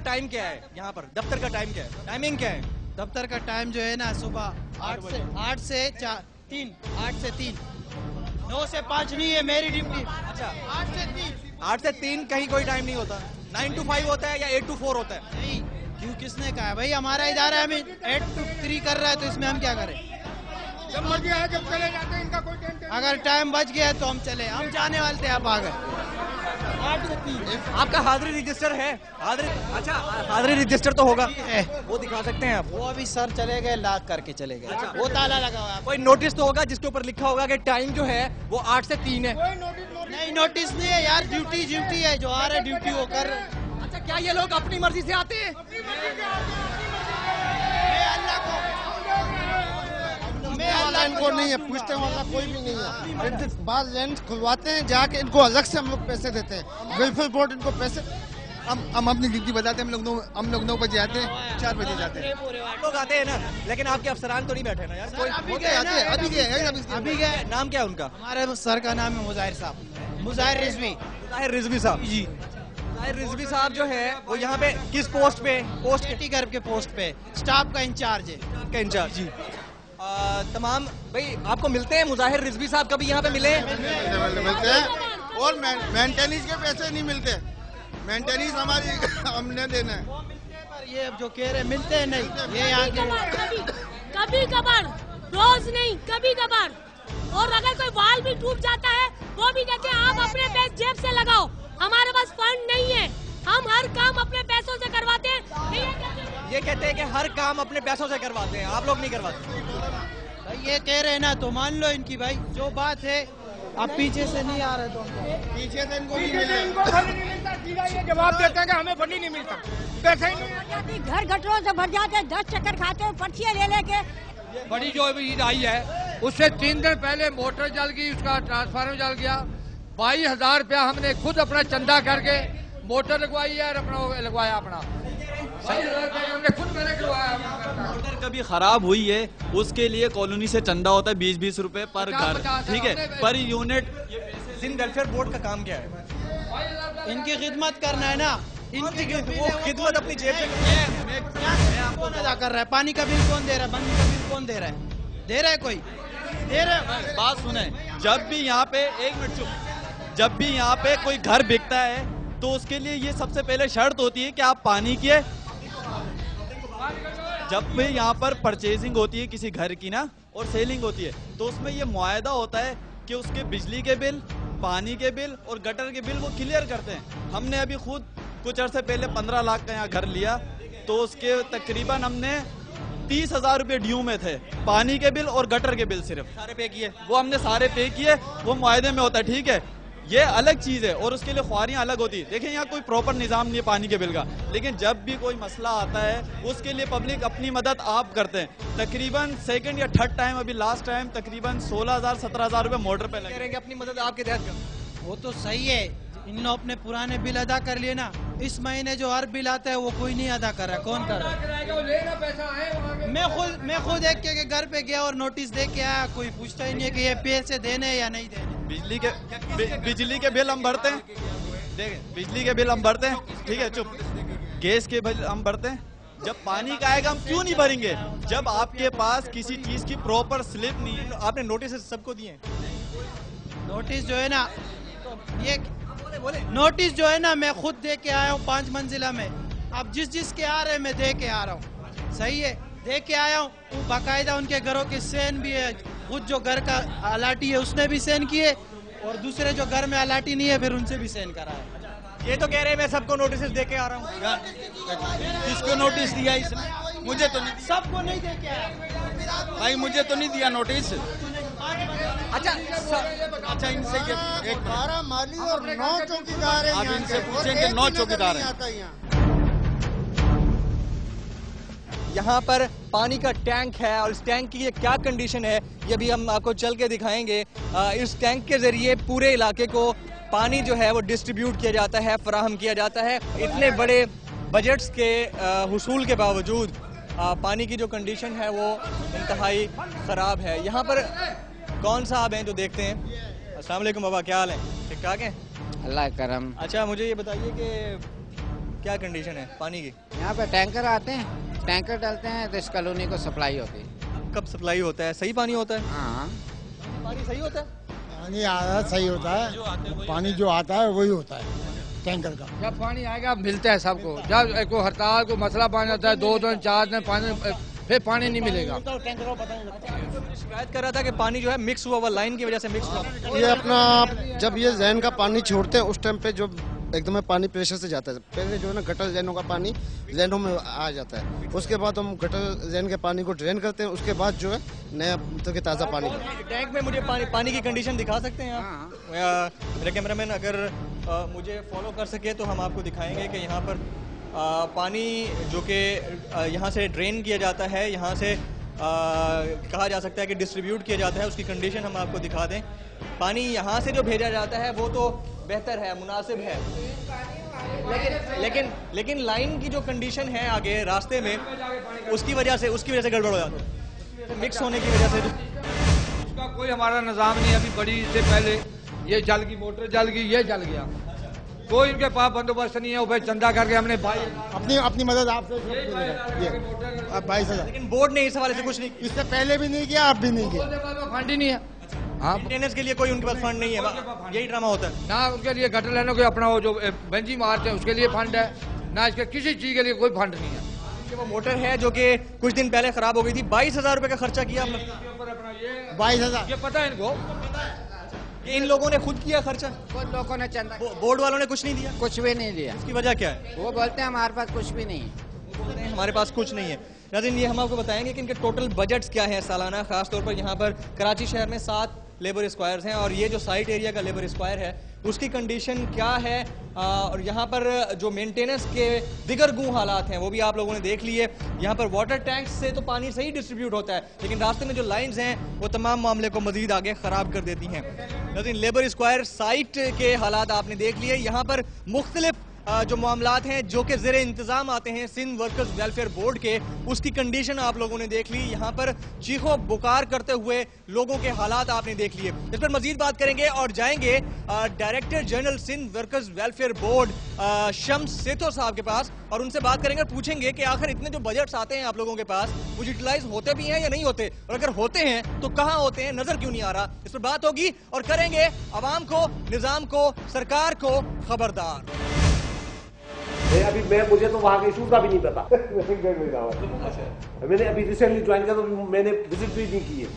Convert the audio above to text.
Time क्या है यहाँ पर? दफ्तर का टाइम क्या है? टाइमिंग क्या है? दफ्तर का टाइम जो है ना सुबह 8 से 3, 8 से 3, 9 से 5 नहीं है मेरी ड्यूटी। अच्छा, 8 से 3। 8 से 3 कहीं कोई टाइम नहीं होता? 9 to 5 होता है या 8 to 4 होता है? नहीं, क्यों किसने कहा है भाई? हमारा इदारा हमें 8 to 3 कर रहा है, तो इसमें हम क्या करें? जब मर्जी है जब चले जाते हैं, इनका कोई टेंशन। अगर टाइम बच गया तो हम चले, हम जाने वाले थे, आप आ गए। 8 से 3 आपका हाजिरी रजिस्टर है? अच्छा, हाजिरी रजिस्टर तो होगा, वो दिखा सकते हैं आप? वो अभी सर चले गए, लॉक करके चले गए। अच्छा, वो ताला लगा हुआ है। कोई नोटिस तो होगा जिसके ऊपर लिखा होगा कि टाइम जो है वो 8 से 3 है? नहीं, नोटिस नहीं है यार, ड्यूटी है, जो आ रहे ड्यूटी वो कर। अच्छा, क्या ये लोग अपनी मर्जी से आते हैं? इनको नहीं है, पूछते वाला कोई भी नहीं है। बाद लेंस खुलवाते हैं जाके, इनको अलग से हम लोग पैसे देते हैं। वेलफेयर बोर्ड इनको पैसे, हम अपनी ड्यूटी बताते हैं। हम लोग 9 बजे आते हैं, 4 बजे जाते हैं। लोग आते हैं ना, लेकिन आपके अफसरान तो नहीं बैठे ना यार? कोई अभी गए। नाम क्या है उनका? हमारे सर का नाम है मुजाहिर साहब, मुजाहिर रिजवी। मुजाहिर रिजवी साहब जी। मुजाहिर रिजवी साहब जो है वो यहाँ पे किस पोस्ट पे? पोस्ट टी गर्भ के पोस्ट पे स्टाफ का इंचार्ज है। का इंचार्ज जी। तमाम भाई आपको मिलते हैं मुजाहिर रिजवी साहब? कभी यहाँ पे मिले? मिलते हैं, और मेंटेनेंस के पैसे नहीं मिलते। मेंटेनेंस हमारी हमने देना है। ये जो कह रहे मिलते हैं नहीं, ये यहाँ के कभी कभार, रोज नहीं, कभी कभार। और अगर कोई वाल भी टूट जाता है वो भी कहते हैं आप अपने पैसे जेब से लगाओ, हमारे पास फंड नहीं है, हम हर काम अपने पैसों से करवाते हैं। ये कहते हैं कि हर काम अपने पैसों से करवाते हैं, आप लोग नहीं करवाते? भाई ये कह रहे हैं ना, तो मान लो इनकी भाई जो बात है। आप पीछे से नहीं आ रहे तो पीछे से इनको नहीं मिलता, सीधा ये जवाब देते हैं कि हमें फंड ही नहीं मिलता, पैसा ही नहीं। घर गटरों से भर जाते हैं, 10 चक्कर खाते हैं पर्चियाँ ले लेके। बड़ी जो ईद आई है उससे 3 दिन पहले मोटर जल गई, उसका ट्रांसफार्मर जल गया। 22,000 रुपया हमने खुद अपना चंदा करके मोटर लगवाई है और अपना लगवाया अपना। हमने खुद मैंने करवाया। मोटर कभी खराब हुई है उसके लिए कॉलोनी से चंदा होता है 20-20 रुपए पर घर, ठीक है, per unit. Sindh welfare board का काम क्या है? इनकी खिदमत करना है ना। इनकी वो खिदमत अपनी जेब से कौन अदा कर रहा है? पानी का बिल कौन दे रहा है? बंदी का बिल कौन दे रहा है? दे रहा है कोई? दे रहा है? बात सुने, जब भी यहाँ पे 1 मिनट चुप, जब भी यहाँ पे कोई घर बिकता है तो उसके लिए ये सबसे पहले शर्त होती है कि आप पानी की, जब भी यहाँ पर परचेजिंग होती है किसी घर की ना और सेलिंग होती है तो उसमें ये मुआयदा होता है कि उसके बिजली के बिल, पानी के बिल और गटर के बिल वो क्लियर करते हैं। हमने अभी खुद कुछ अर्से पहले 15 लाख का यहाँ घर लिया तो उसके तकरीबन हमने 30,000 रुपये ड्यू में थे, पानी के बिल और गटर के बिल सिर्फ सारे पे किए। वो हमने सारे पे किए, वो मुआयदे में होता है, ठीक है। ये अलग चीज है और उसके लिए ख्वारियां अलग होती है। देखिए यहाँ कोई प्रॉपर निजाम नहीं है पानी के बिल का, लेकिन जब भी कोई मसला आता है उसके लिए पब्लिक अपनी मदद आप करते हैं। तकरीबन सेकंड या थर्ड टाइम, अभी लास्ट टाइम तकरीबन 16,000-17,000 रुपए मोटर पे लगे। अपनी मदद आपके तहत। वो तो सही है, इन लोग अपने पुराने बिल अदा कर लिए ना। इस महीने जो हर बिल आता है वो कोई नहीं अदा कर रहा। कौन कर रहा है? मैं खुद एक के घर पे गया और नोटिस दे के आया, कोई पूछता ही नहीं है कि ये पैसे देने या नहीं देने। बिजली के बिल हम भरते हैं, देखें बिजली के बिल हम भरते हैं, ठीक है, चुप। गैस के बिल हम भरते हैं। जब पानी का आएगा हम क्यों नहीं भरेंगे? जब आपके पास किसी चीज की प्रॉपर स्लिप नहीं है। आपने नोटिस सबको दिए? नोटिस जो है ना, ये नोटिस जो है ना मैं खुद दे के आया हूँ 5 मंजिला में। अब जिस के आ रहे मैं दे के आ रहा हूँ, सही है, दे के आया हूँ। वो बाकायदा उनके घरों के सेन भी है, खुद जो घर का अलाटी है उसने भी सेन किए और दूसरे जो घर में अलाटी नहीं है फिर उनसे भी सेन कराया। ये तो कह रहे हैं मैं सबको नोटिस दे के आ रहा हूँ। किसको नोटिस दिया इसने? मुझे तो नहीं, सबको नहीं दे के आया भाई मुझे तो नहीं दिया नोटिस। अच्छा इनसे एक 12 माली और 9 चौकीदार हैं। आप इनसे पूछेंगे 9 चौकीदार हैं। यहाँ पर पानी का टैंक है और इस टैंक की ये क्या कंडीशन है ये भी हम आपको चल के दिखाएंगे। इस टैंक के जरिए पूरे इलाके को पानी जो है वो डिस्ट्रीब्यूट किया जाता है, फराहम किया जाता है। इतने बड़े बजट्स के हुसूल के बावजूद पानी की जो कंडीशन है वो इंतहाई ख़राब है। यहाँ पर कौन साहब हैं जो देखते हैं? अस्सलाम वालेकुम बाबा, क्या हाल है? ठीक ठाक हैं? अल्लाह करम। अच्छा मुझे ये बताइए कि क्या कंडीशन है पानी की? यहाँ पे टैंकर आते हैं, टैंकर डालते हैं तो इस कॉलोनी को सप्लाई होती है। कब सप्लाई होता है? सही पानी होता है? हाँ, पानी सही होता है? पानी आया सही होता है, पानी जो आता है वही होता है टैंकर का। जब पानी आएगा मिलता है सबको, जब कोई हड़ताल को मसला बन जाता है 2 दिन 4 दिन पानी, फिर पानी नहीं मिलेगा। शिकायत कर रहा था कि पानी जो है मिक्स हुआ हुआ, लाइन की वजह से मिक्स हुआ। ये अपना जब ये जैन का पानी छोड़ते हैं उस टाइम पे जो एकदम पानी प्रेशर से जाता है, पहले जो है ना गटर जैनों का पानी जैनों में आ जाता है, उसके बाद हम गटर जैन के पानी को ड्रेन करते हैं, उसके बाद जो है नया मतलब कि ताज़ा पानी। टैंक में मुझे पानी की कंडीशन दिखा सकते हैं आप? मेरे कैमरामैन अगर मुझे फॉलो कर सके तो हम आपको दिखाएंगे कि यहाँ पर पानी जो कि यहाँ से ड्रेन किया जाता है, यहाँ से कहा जा सकता है कि डिस्ट्रीब्यूट किया जाता है, उसकी कंडीशन हम आपको दिखा दें। पानी यहाँ से जो भेजा जाता है वो तो बेहतर है, मुनासिब है, लेकिन लाइन की जो कंडीशन है आगे रास्ते में, उसकी वजह से गड़बड़ हो जाती है, मिक्स होने की वजह से। उसका कोई हमारा निज़ाम नहीं है। अभी बड़ी से पहले ये जल गई, मोटर जल गई, ये जल गया, कोई इनके पास बंदोबस्त नहीं है। वो चंदा करके हमने अपनी मदद आपसे 22,000, लेकिन बोर्ड ने इस हवाले से कुछ नहीं, इससे पहले भी नहीं किया, अब भी नहीं किया। फंड ही नहीं है। हाँ, मेंटेनेंस के लिए कोई उनके पास फंड नहीं है, यही ड्रामा होता है ना। उनके लिए गटर लेने को अपना वो जो बेंजी मारते हैं उसके लिए फंड है ना, इसके किसी चीज के लिए कोई फंड नहीं है। वो मोटर है जो कि कुछ दिन पहले खराब हो गई थी, 22,000 रुपए का खर्चा किया हमने। 22,000 ये पता है इनको, इन लोगों ने खुद किया खर्चा, कुछ लोगों ने चंदा, बोर्ड वालों ने कुछ नहीं दिया। कुछ भी नहीं दिया। उसकी वजह क्या है? वो बोलते हैं हमारे पास कुछ भी नहीं है। बोलते हैं हमारे पास कुछ नहीं है। नाज़रीन, ये हम आपको बताएंगे कि इनके टोटल बजट्स क्या है सालाना। खास तौर पर यहाँ पर कराची शहर में 7 लेबर स्क्वायर्स हैं और ये जो साइट एरिया का लेबर स्क्वायर है उसकी कंडीशन क्या है, और यहाँ पर जो मेंटेनेंस के दिगर गूँ हालात हैं वो भी आप लोगों ने देख लिए। यहाँ पर वाटर टैंक्स से तो पानी सही डिस्ट्रीब्यूट होता है, लेकिन रास्ते में जो लाइंस हैं वो तमाम मामले को मजीद आगे ख़राब कर देती हैं। लेकिन लेबर स्क्वायर साइट के हालात आपने देख लिए। यहाँ पर मुख्तलिफ जो मामलात हैं जो कि ज़ेरे इंतज़ाम आते हैं सिंध वर्कर्स वेलफेयर बोर्ड के, उसकी कंडीशन आप लोगों ने देख ली। यहाँ पर चीखो बुकार करते हुए लोगों के हालात आपने देख लिए। इस पर मजीद बात करेंगे और जाएंगे director general Sindh workers welfare board Shams Setho साहब के पास और उनसे बात करेंगे, पूछेंगे कि आखिर इतने जो बजट्स आते हैं आप लोगों के पास वो यूटिलाइज होते भी हैं या नहीं होते, और अगर होते हैं तो कहाँ होते हैं, नजर क्यों नहीं आ रहा। इस पर बात होगी और करेंगे अवाम को, निजाम को, सरकार को खबरदार। मुझे तो वहाँ के इशूज का भी नहीं पता। मैंने अभी रिसेंटली ज्वाइन किया तो मैंने विजिट भी नहीं की है।